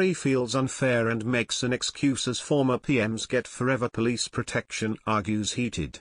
Harry feels unfair and makes an excuse as former PMs get forever police protection, argues heated.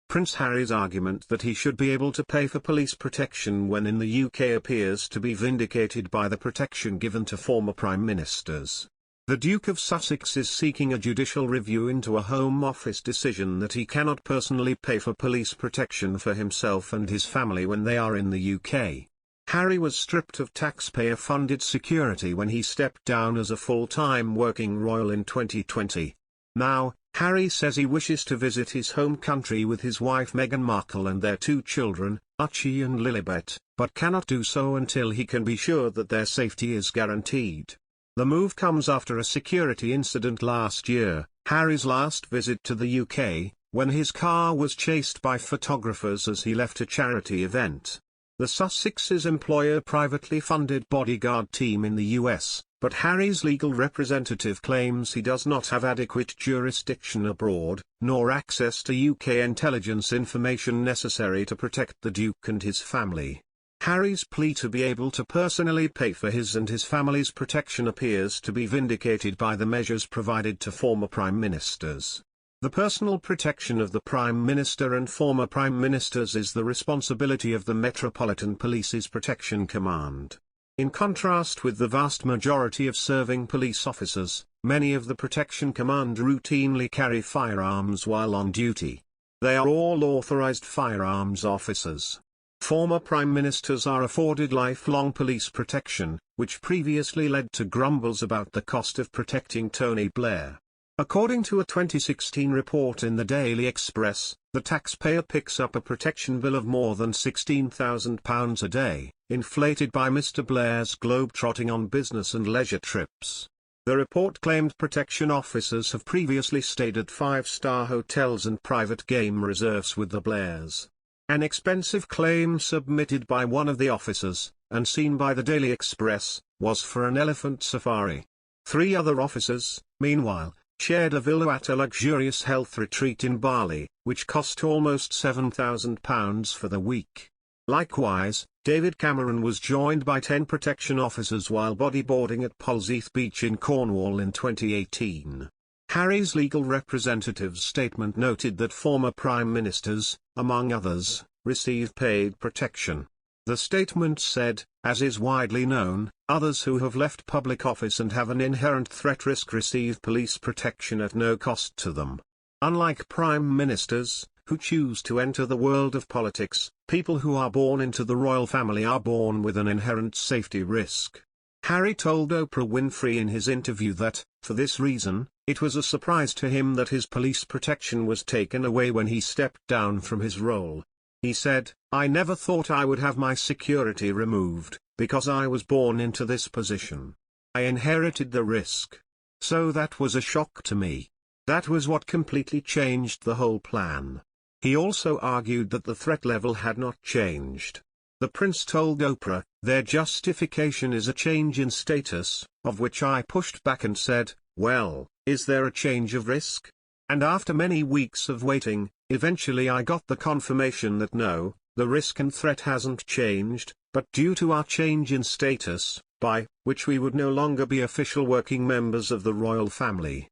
Prince Harry's argument that he should be able to pay for police protection when in the UK appears to be vindicated by the protection given to former Prime Ministers. The Duke of Sussex is seeking a judicial review into a Home Office decision that he cannot personally pay for police protection for himself and his family when they are in the UK. Harry was stripped of taxpayer-funded security when he stepped down as a full-time working royal in 2020. Now, Harry says he wishes to visit his home country with his wife Meghan Markle and their 2 children, Archie and Lilibet, but cannot do so until he can be sure that their safety is guaranteed. The move comes after a security incident last year, Harry's last visit to the UK, when his car was chased by photographers as he left a charity event. The Sussexes employ a privately funded bodyguard team in the US, but Harry's legal representative claims he does not have adequate jurisdiction abroad, nor access to UK intelligence information necessary to protect the Duke and his family. Harry's plea to be able to personally pay for his and his family's protection appears to be vindicated by the measures provided to former Prime Ministers. The personal protection of the Prime Minister and former Prime Ministers is the responsibility of the Metropolitan Police's Protection Command. In contrast with the vast majority of serving police officers, many of the Protection Command routinely carry firearms while on duty. They are all authorized firearms officers. Former Prime Ministers are afforded lifelong police protection, which previously led to grumbles about the cost of protecting Tony Blair. According to a 2016 report in the Daily Express, the taxpayer picks up a protection bill of more than £16,000 a day, inflated by Mr. Blair's globe-trotting on business and leisure trips. The report claimed protection officers have previously stayed at 5-star hotels and private game reserves with the Blairs. An expensive claim submitted by one of the officers, and seen by the Daily Express, was for an elephant safari. 3 other officers, meanwhile, shared a villa at a luxurious health retreat in Bali, which cost almost £7,000 for the week. Likewise, David Cameron was joined by 10 protection officers while bodyboarding at Polzeath Beach in Cornwall in 2018. Harry's legal representative's statement noted that former Prime Ministers, among others, receive paid protection. The statement said, as is widely known, others who have left public office and have an inherent threat risk receive police protection at no cost to them. Unlike Prime Ministers, who choose to enter the world of politics, people who are born into the royal family are born with an inherent safety risk. Harry told Oprah Winfrey in his interview that, for this reason, it was a surprise to him that his police protection was taken away when he stepped down from his role. He said, "I never thought I would have my security removed, because I was born into this position. I inherited the risk. So that was a shock to me. That was what completely changed the whole plan." He also argued that the threat level had not changed. The prince told Oprah, "Their justification is a change in status, of which I pushed back and said, well, is there a change of risk? And after many weeks of waiting, eventually I got the confirmation that no, the risk and threat hasn't changed, but due to our change in status, by which we would no longer be official working members of the royal family."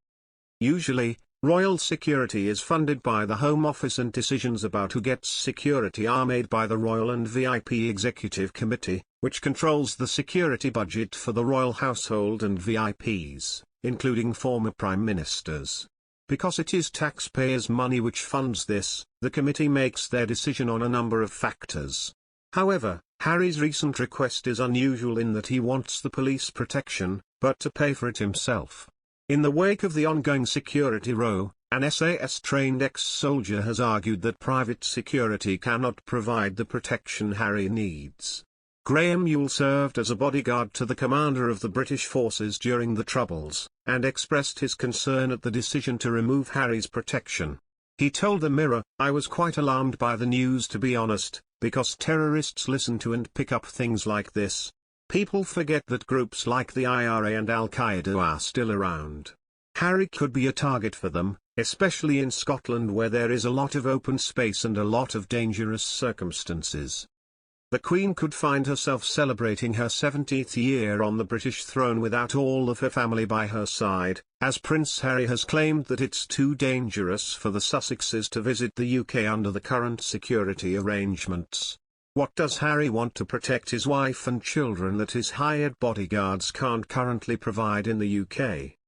Usually, royal security is funded by the Home Office and decisions about who gets security are made by the Royal and VIP Executive Committee, which controls the security budget for the royal household and VIPs, including former prime ministers. Because it is taxpayers' money which funds this, the committee makes their decision on a number of factors. However, Harry's recent request is unusual in that he wants the police protection, but to pay for it himself. In the wake of the ongoing security row, an SAS-trained ex-soldier has argued that private security cannot provide the protection Harry needs. Graham Ewell served as a bodyguard to the commander of the British forces during the Troubles, and expressed his concern at the decision to remove Harry's protection. He told the Mirror, "I was quite alarmed by the news, to be honest, because terrorists listen to and pick up things like this. People forget that groups like the IRA and Al-Qaeda are still around. Harry could be a target for them, especially in Scotland where there is a lot of open space and a lot of dangerous circumstances." The Queen could find herself celebrating her 70th year on the British throne without all of her family by her side, as Prince Harry has claimed that it's too dangerous for the Sussexes to visit the UK under the current security arrangements. What does Harry want to protect his wife and children that his hired bodyguards can't currently provide in the UK?